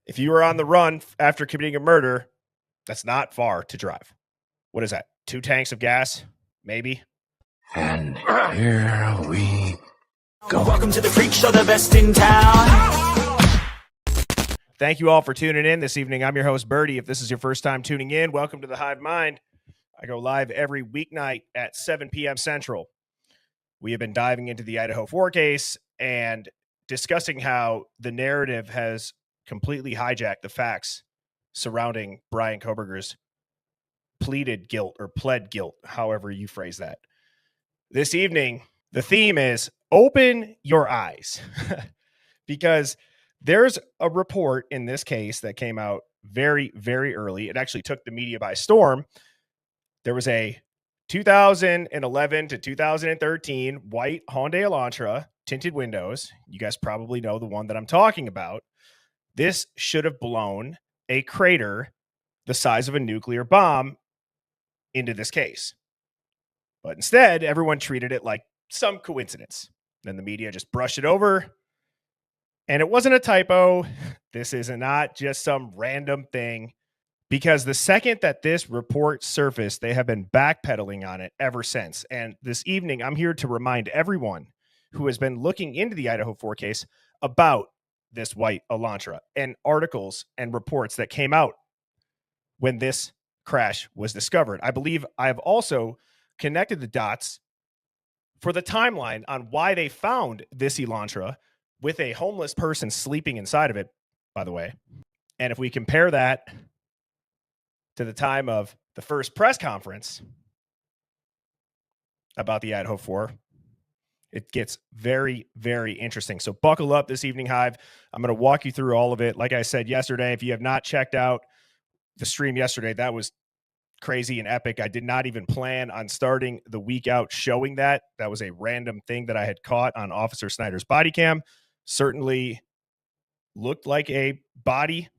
If you were on the run after committing a murder, that's not far to drive. What is that? 2 tanks of gas? Maybe. And here we go. Welcome to the Freak Show, the best in town. Thank you all for tuning in this evening. I'm your host, Birdie. If this is your first time tuning in, welcome to the Hive Mind. I go live every weeknight at 7 p.m. Central. We have been diving into the Idaho 4 case and discussing how the narrative has completely hijacked the facts surrounding Bryan Kohberger's pleaded guilt or pled guilt, however you phrase that. This evening, the theme is open your eyes because there's a report in this case that came out very, very early. It actually took the media by storm. There was a 2011 to 2013 white Hyundai Elantra, tinted windows. You guys probably know the one that I'm talking about. This should have blown a crater the size of a nuclear bomb into this case. But instead, everyone treated it like some coincidence. Then the media just brushed it over. And it wasn't a typo. This is not just some random thing. Because the second that this report surfaced, they have been backpedaling on it ever since. And this evening, I'm here to remind everyone who has been looking into the Idaho 4 case about this white Elantra and articles and reports that came out when this crash was discovered. I believe I have also connected the dots for the timeline on why they found this Elantra with a homeless person sleeping inside of it, by the way. And if we compare that to the time of the first press conference about the Idaho 4, it gets very, very interesting. So buckle up this evening, Hive. I'm going to walk you through all of it. Like I said yesterday, if you have not checked out the stream yesterday, that was crazy and epic. I did not even plan on starting the week out showing that. That was a random thing that I had caught on Officer Snyder's body cam. Certainly looked like a body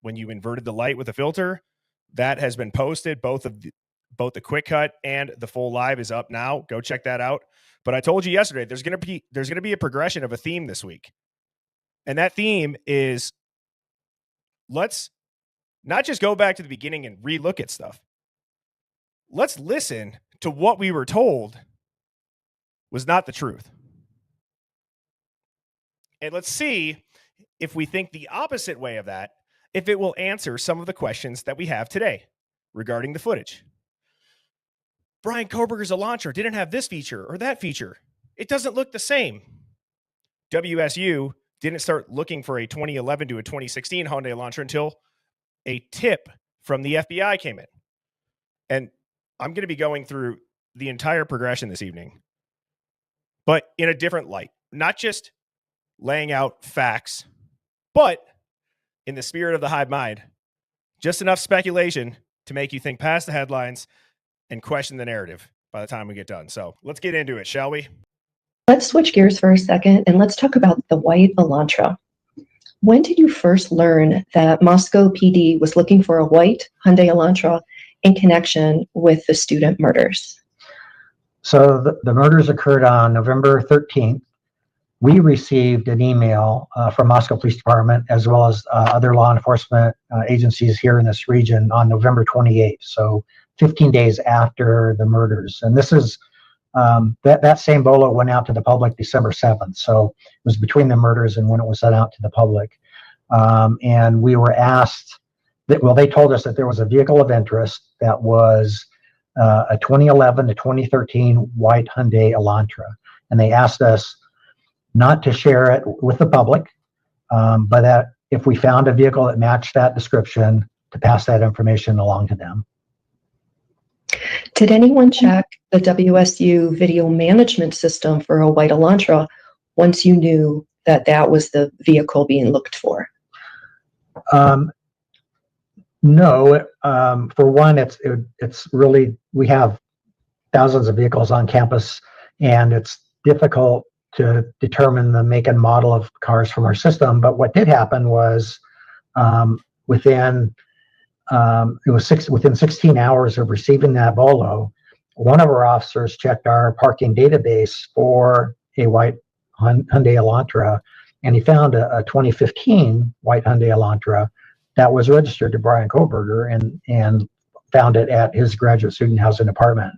when you inverted the light with a filter. That has been posted. Both the quick cut and the full live is up now. Go check that out. But I told you yesterday, there's going to be a progression of a theme this week. And that theme is, let's not just go back to the beginning and relook at stuff. Let's listen to what we were told was not the truth. And let's see if we think the opposite way of that, if it will answer some of the questions that we have today regarding the footage. Bryan Kohberger's Elantra didn't have this feature or that feature. It doesn't look the same. WSU didn't start looking for a 2011 to a 2016 Hyundai Elantra until a tip from the FBI came in. And I'm going to be going through the entire progression this evening, but in a different light, not just laying out facts, but in the spirit of the Hive Mind, just enough speculation to make you think past the headlines and question the narrative by the time we get done. So let's get into it, shall we? Let's switch gears for a second and let's talk about the white Elantra. When did you first learn that Moscow PD was looking for a white Hyundai Elantra in connection with the student murders? So the murders occurred on November 13th. We received an email from Moscow Police Department as well as other law enforcement agencies here in this region on November 28th. So 15 days after the murders. And this is that same bolo went out to the public December 7th. So it was between the murders and when it was sent out to the public. And we were asked they told us that there was a vehicle of interest that was a 2011 to 2013 white Hyundai Elantra. And they asked us not to share it with the public, but that if we found a vehicle that matched that description, to pass that information along to them. Did anyone check the WSU video management system for a white Elantra once you knew that that was the vehicle being looked for? No. For one, it's really, we have thousands of vehicles on campus, and it's difficult to determine the make and model of cars from our system. But what did happen was within 16 hours of receiving that bolo, one of our officers checked our parking database for a white Hyundai Elantra and he found a 2015 white Hyundai Elantra that was registered to Brian Koberger, and found it at his graduate student housing apartment.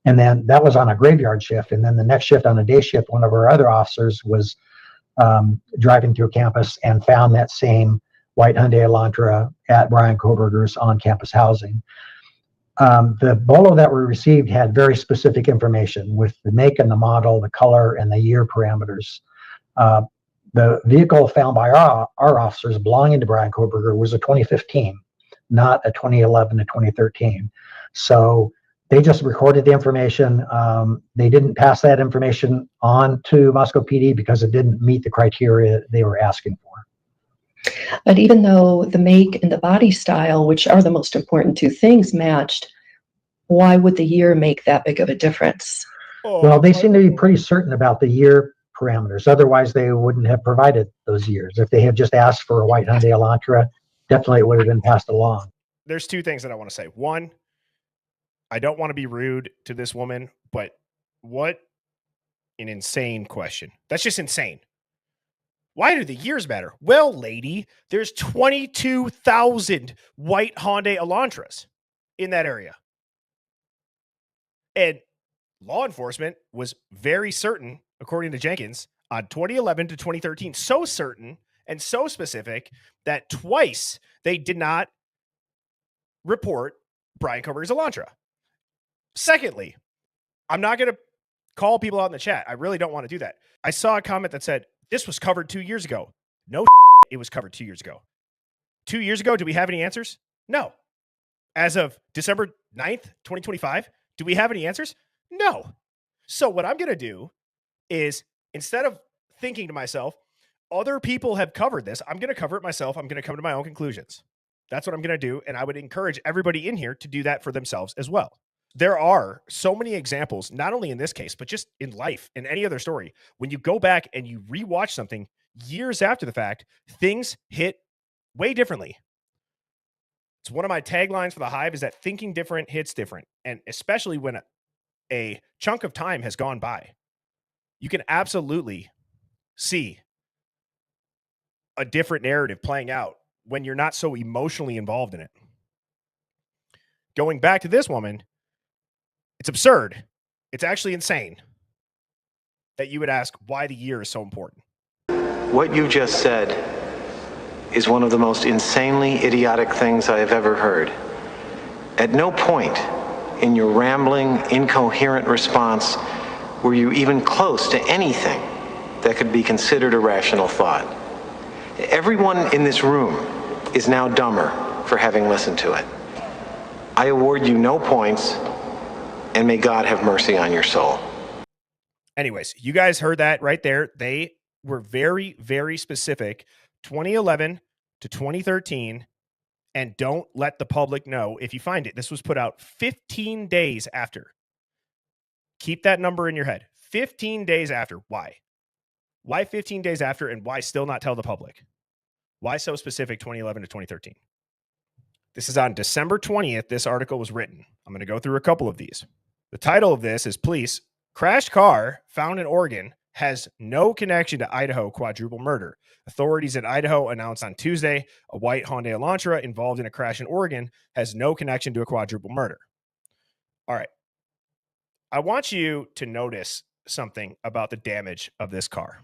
And then that was on a graveyard shift. And then the next shift, on a day shift, one of our other officers was driving through campus and found that same white Hyundai Elantra at Brian Koberger's on-campus housing. The Bolo that we received had very specific information with the make and the model, the color, and the year parameters. The vehicle found by our officers belonging to Brian Koberger was a 2015, not a 2011 to 2013. So they just recorded the information. They didn't pass that information on to Moscow PD because it didn't meet the criteria they were asking for. But even though the make and the body style, which are the most important two things, matched, why would the year make that big of a difference? Well, they seem to be pretty certain about the year parameters. Otherwise, they wouldn't have provided those years. If they had just asked for a white Hyundai Elantra, definitely it would have been passed along. There's two things that I want to say. One, I don't want to be rude to this woman, but what an insane question. That's just insane. Why do the years matter? Well, lady, there's 22,000 white Hyundai Elantras in that area. And law enforcement was very certain, according to Jenkins, on 2011 to 2013, so certain and so specific that twice they did not report Brian Koberger's Elantra. Secondly, I'm not going to call people out in the chat. I really don't want to do that. I saw a comment that said, this was covered 2 years ago. No, it was covered 2 years ago. 2 years ago, do we have any answers? No. As of December 9th, 2025, do we have any answers? No. So what I'm going to do is, instead of thinking to myself, other people have covered this, I'm going to cover it myself. I'm going to come to my own conclusions. That's what I'm going to do. And I would encourage everybody in here to do that for themselves as well. There are so many examples, not only in this case, but just in life, in any other story. When you go back and you rewatch something years after the fact, things hit way differently. It's one of my taglines for the Hive, is that thinking different hits different. And especially when a chunk of time has gone by, you can absolutely see a different narrative playing out when you're not so emotionally involved in it. Going back to this woman, it's absurd. It's actually insane that you would ask why the year is so important. What you just said is one of the most insanely idiotic things I have ever heard. At no point in your rambling, incoherent response were you even close to anything that could be considered a rational thought. Everyone in this room is now dumber for having listened to it. I award you no points, and may God have mercy on your soul. Anyways, you guys heard that right there. They were very, very specific, 2011 to 2013, and don't let the public know if you find it. This was put out 15 days after. Keep that number in your head. 15 days after. Why? Why 15 days after, and why still not tell the public? Why so specific, 2011 to 2013? This is on December 20th. This article was written. I'm going to go through a couple of these. The title of this is Police Crashed Car Found in Oregon Has No Connection to Idaho Quadruple Murder. Authorities in Idaho announced on Tuesday a white Hyundai Elantra involved in a crash in Oregon has no connection to a quadruple murder. All right. I want you to notice something about the damage of this car.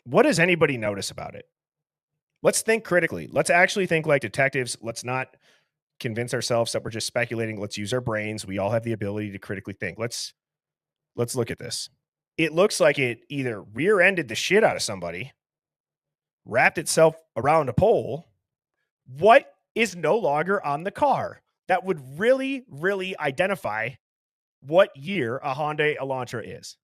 What does anybody notice about it? Let's think critically. Let's actually think like detectives. Let's not convince ourselves that we're just speculating. Let's use our brains. We all have the ability to critically think. Let's look at this. It looks like it either rear-ended the shit out of somebody, wrapped itself around a pole. What is no longer on the car that would really, really identify what year a Hyundai Elantra is?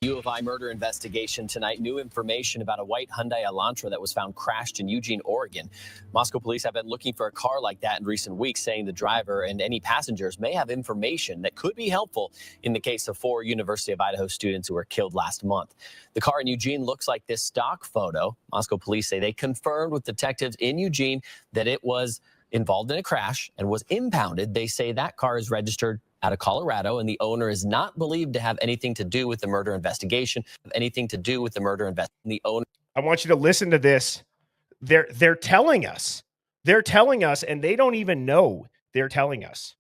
U of I murder investigation tonight. New information about a white Hyundai Elantra that was found crashed in Eugene, Oregon. Moscow police have been looking for a car like that in recent weeks, saying the driver and any passengers may have information that could be helpful in the case of 4 University of Idaho students who were killed last month. The car in Eugene looks like this stock photo. Moscow police say they confirmed with detectives in Eugene that it was involved in a crash and was impounded. They say that car is registered out of Colorado, and the owner is not believed to have anything to do with the murder investigation. I want you to listen to this. They're telling us. They're telling us, and they don't even know they're telling us.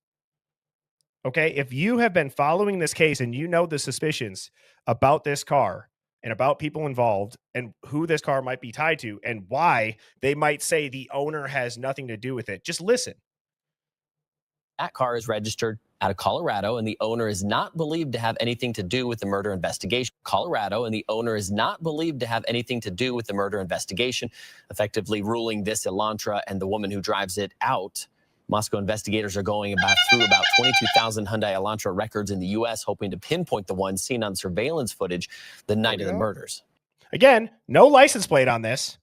Okay, if you have been following this case and you know the suspicions about this car and about people involved and who this car might be tied to and why they might say the owner has nothing to do with it, just listen. That car is registered out of Colorado, and the owner is not believed to have anything to do with the murder investigation. Colorado, and the owner is not believed to have anything to do with the murder investigation, effectively ruling this Elantra and the woman who drives it out. Moscow investigators are going through about 22,000 Hyundai Elantra records in the U.S., hoping to pinpoint the ones seen on surveillance footage the night of the murders. Again, no license plate on this.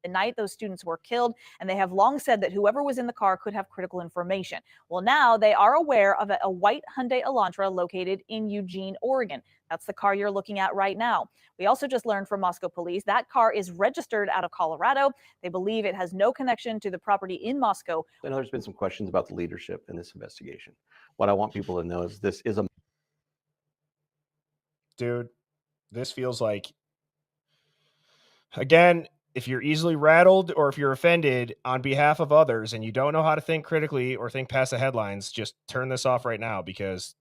The night those students were killed, and they have long said that whoever was in the car could have critical information. Well, now they are aware of a white Hyundai Elantra located in Eugene, Oregon. That's the car you're looking at right now. We also just learned from Moscow police that car is registered out of Colorado. They believe it has no connection to the property in Moscow. I know there's been some questions about the leadership in this investigation. What I want people to know is this is a... Dude, this feels like, again, if you're easily rattled or if you're offended on behalf of others and you don't know how to think critically or think past the headlines, just turn this off right now, because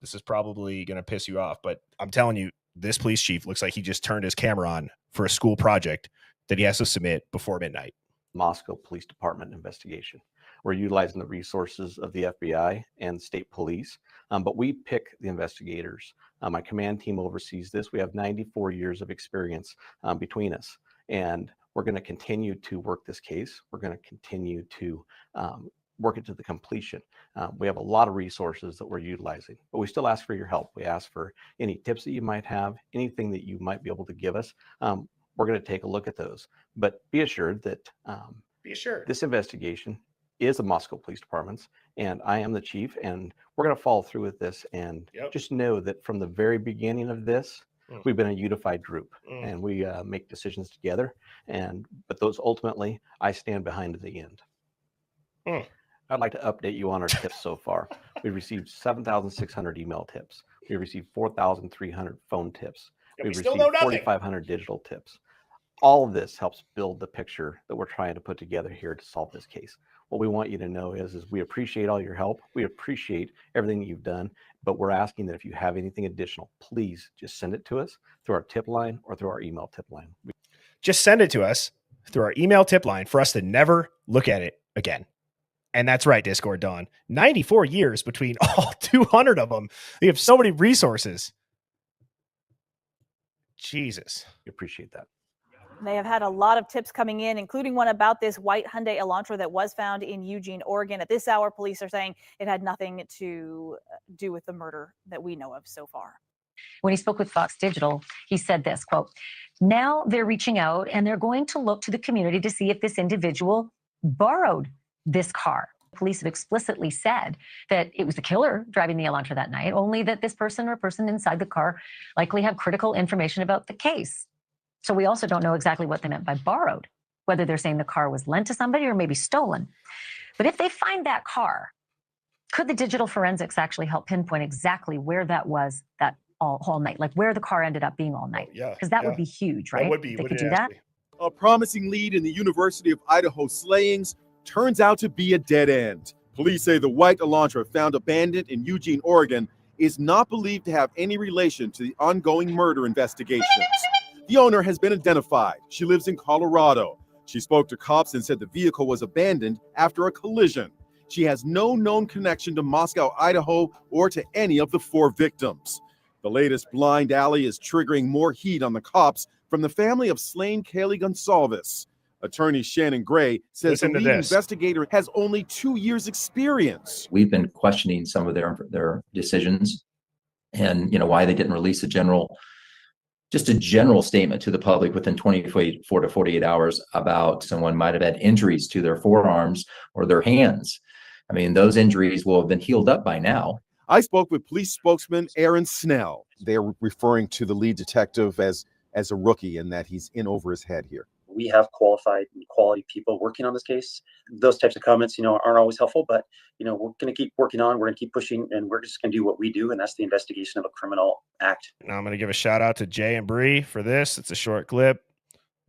this is probably going to piss you off. But I'm telling you, this police chief looks like he just turned his camera on for a school project that he has to submit before midnight. Moscow Police Department investigation. We're utilizing the resources of the FBI and state police, but we pick the investigators. My command team oversees this. We have 94 years of experience between us, and we're going to continue to work this case. We're going to continue to work it to the completion. We have a lot of resources that we're utilizing, but we still ask for your help. We ask for any tips that you might have, anything that you might be able to give us. We're going to take a look at those, but be assured that this investigation is the Moscow Police Department's, and I am the chief, and we're going to follow through with this. And just know that from the very beginning of this, we've been a unified group, and we make decisions together. But those ultimately, I stand behind to the end. I'd like to update you on our tips so far. We've received 7,600 email tips. We received 4,300 phone tips. We've received 4,500 digital tips. All of this helps build the picture that we're trying to put together here to solve this case. What we want you to know is we appreciate all your help. We appreciate everything that you've done, but we're asking that if you have anything additional, please just send it to us through our tip line or through our email tip line. Just send it to us through our email tip line for us to never look at it again. And that's right, Discord Dawn. 94 years between all 200 of them. We have so many resources. Jesus. We appreciate that. They have had a lot of tips coming in, including one about this white Hyundai Elantra that was found in Eugene, Oregon. At this hour, police are saying it had nothing to do with the murder that we know of so far. When he spoke with Fox Digital, he said this, quote, "Now they're reaching out and they're going to look to the community to see if this individual borrowed this car." Police have explicitly said that it was the killer driving the Elantra that night, only that this person or person inside the car likely have critical information about the case. So we also don't know exactly what they meant by borrowed, whether they're saying the car was lent to somebody or maybe stolen. But if they find that car, could the digital forensics actually help pinpoint exactly where that was that all night, like where the car ended up being all night? Because that would be huge, right? That would be. They could do that. A promising lead in the University of Idaho slayings turns out to be a dead end. Police say the white Elantra found abandoned in Eugene, Oregon, is not believed to have any relation to the ongoing murder investigations. The owner has been identified. She lives in Colorado. She spoke to cops and said the vehicle was abandoned after a collision. She has no known connection to Moscow, Idaho, or to any of the 4 victims. The latest blind alley is triggering more heat on the cops from the family of slain Kaylee Gonsalves. Attorney Shannon Gray says the lead investigator has only 2 years experience. We've been questioning some of their decisions and, why they didn't release a general statement to the public within 24 to 48 hours about someone might have had injuries to their forearms or their hands. I mean, those injuries will have been healed up by now. I spoke with police spokesman Aaron Snell. They're referring to the lead detective as a rookie and that he's in over his head here. we have qualified and quality people working on this case. Those types of comments, aren't always helpful, but, we're going to keep working on, we're going to keep pushing, and we're just going to do what we do, and that's the investigation of a criminal act. Now I'm going to give a shout out to Jay and Bree for this. It's a short clip.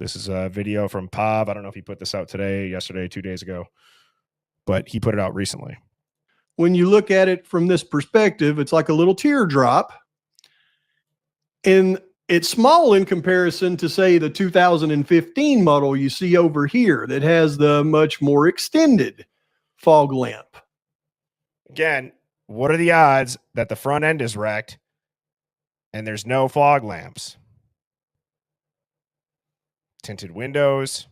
This is a video from Pav. I don't know if he put this out today, yesterday, 2 days ago, but he put it out recently. When you look at it from this perspective, it's like a little teardrop. And it's small in comparison to, say, the 2015 model you see over here that has the much more extended fog lamp. Again, what are the odds that the front end is wrecked and there's no fog lamps? Tinted windows.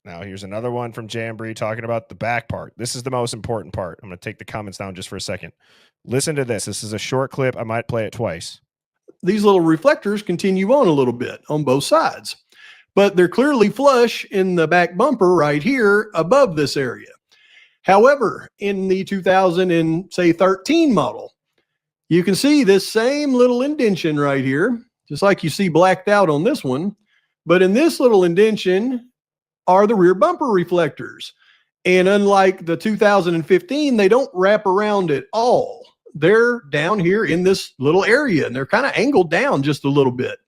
Now here's another one from Jambry talking about the back part. This is the most important part. I'm going to take the comments down just for a second. Listen to this. This is a short clip. I might play it twice. These little reflectors continue on a little bit on both sides, but they're clearly flush in the back bumper right here above this area. However, in the 2013 model, you can see this same little indention right here, just like you see blacked out on this one. But in this little indention are the rear bumper reflectors. And unlike the 2015, they don't wrap around at all. They're down here in this little area, and they're kind of angled down just a little bit.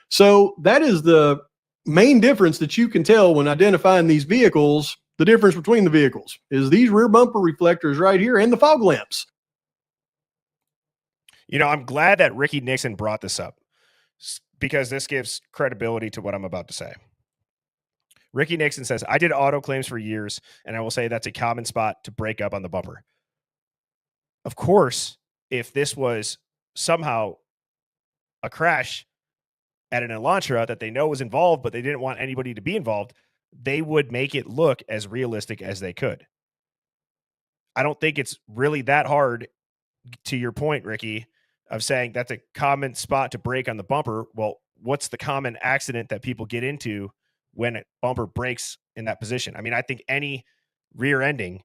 So that is the main difference that you can tell when identifying these vehicles. The difference between the vehicles is these rear bumper reflectors right here and the fog lamps. I'm glad that Ricky Nixon brought this up because this gives credibility to what I'm about to say. Ricky Nixon says, I did auto claims for years, and I will say that's a common spot to break up on the bumper. Of course, if this was somehow a crash at an Elantra that they know was involved, but they didn't want anybody to be involved, they would make it look as realistic as they could. I don't think it's really that hard, to your point, Ricky, of saying that's a common spot to break on the bumper. Well, what's the common accident that people get into when a bumper breaks in that position? I mean, I think any rear ending,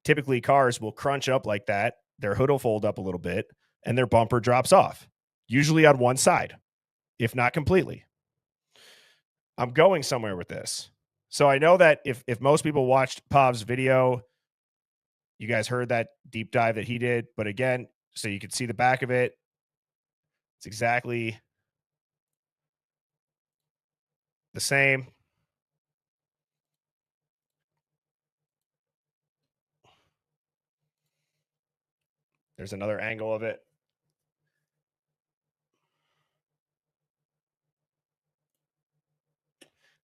typically cars will crunch up like that. Their hood will fold up a little bit and their bumper drops off, usually on one side, if not completely. I'm going somewhere with this. So I know that if most people watched Pav's video, you guys heard that deep dive that he did. But again, so you could see the back of it. It's exactly the same. There's another angle of it.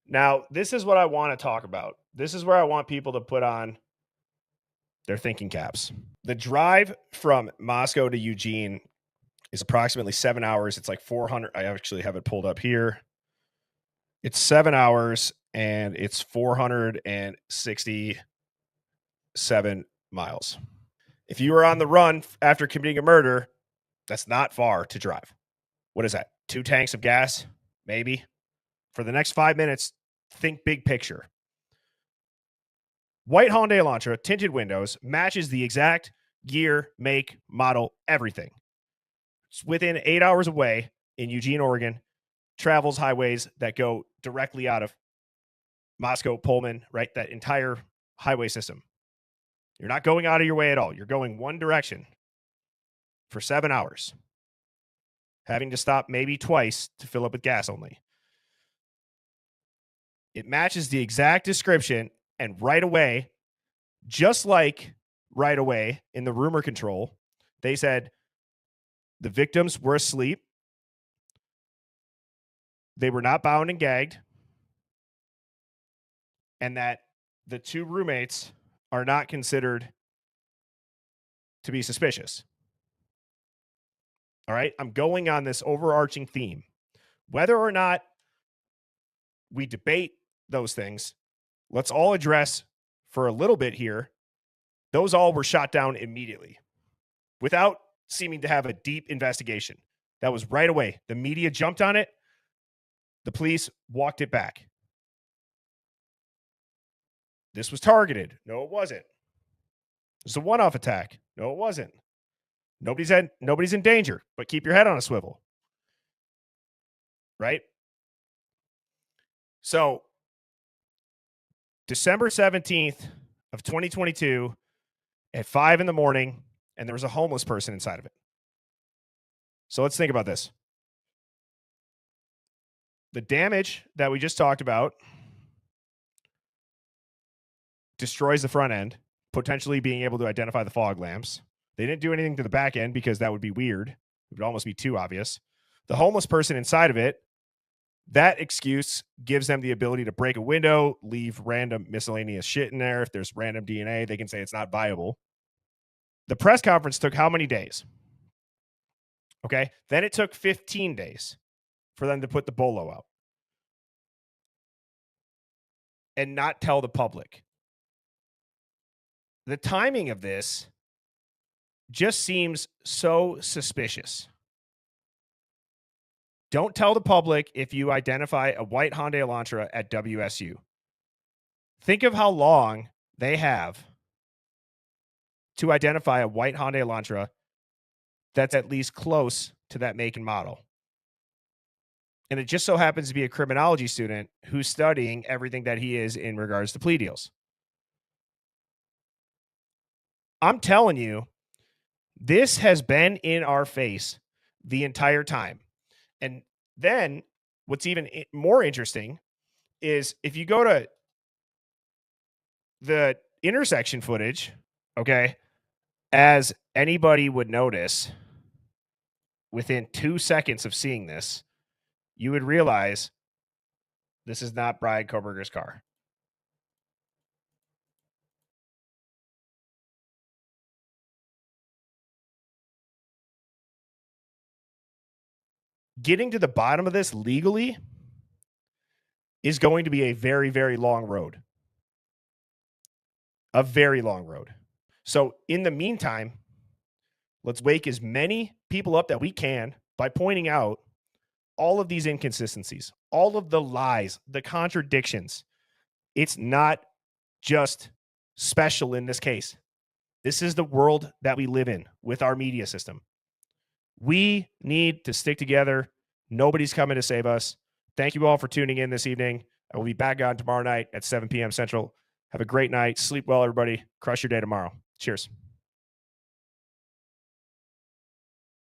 Now, this is what I want to talk about. This is where I want people to put on their thinking caps. The drive from Moscow to Eugene is approximately 7 hours. It's like 400. I actually have it pulled up here. It's 7 hours and it's 467 miles. If you were on the run after committing a murder, that's not far to drive. What is that? 2 tanks of gas? Maybe. For the next 5 minutes, think big picture. White Hyundai Elantra, tinted windows, matches the exact year, make, model, everything. It's within 8 hours away in Eugene, Oregon, travels highways that go directly out of Moscow, Pullman, right? That entire highway system. You're not going out of your way at all. You're going one direction for 7 hours, having to stop maybe twice to fill up with gas only. It matches the exact description, and right away, just like right away in the rumor control, they said the victims were asleep. They were not bound and gagged, and that the 2 roommates are not considered to be suspicious. All right, I'm going on this overarching theme. Whether or not we debate those things, let's all address for a little bit here. Those all were shot down immediately without seeming to have a deep investigation. That was right away. The media jumped on it. The police walked it back. This was targeted. No, it wasn't. It was a one-off attack. No, it wasn't. Nobody's in danger, but keep your head on a swivel. Right? So December 17th of 2022 at 5 in the morning, and there was a homeless person inside of it. So let's think about this. The damage that we just talked about destroys the front end, potentially being able to identify the fog lamps. They didn't do anything to the back end because that would be weird. It would almost be too obvious. The homeless person inside of it, that excuse gives them the ability to break a window, leave random miscellaneous shit in there. If there's random DNA, they can say it's not viable. The press conference took how many days? Okay. Then it took 15 days for them to put the bolo out and not tell the public. The timing of this just seems so suspicious. Don't tell the public if you identify a white Hyundai Elantra at WSU. Think of how long they have to identify a white Hyundai Elantra that's at least close to that make and model. And it just so happens to be a criminology student who's studying everything that he is in regards to plea deals. I'm telling you, this has been in our face the entire time. And then what's even more interesting is if you go to the intersection footage, okay, as anybody would notice within 2 seconds of seeing this, you would realize this is not Brian Koberger's car. Getting to the bottom of this legally is going to be a very, very long road. A very long road. So in the meantime, let's wake as many people up that we can by pointing out all of these inconsistencies, all of the lies, the contradictions. It's not just special in this case. This is the world that we live in with our media system. We need to stick together. Nobody's coming to save us. Thank you all for tuning in this evening. I will be back on tomorrow night at 7 p.m. Central. Have a great night. Sleep well, everybody. Crush your day tomorrow. Cheers.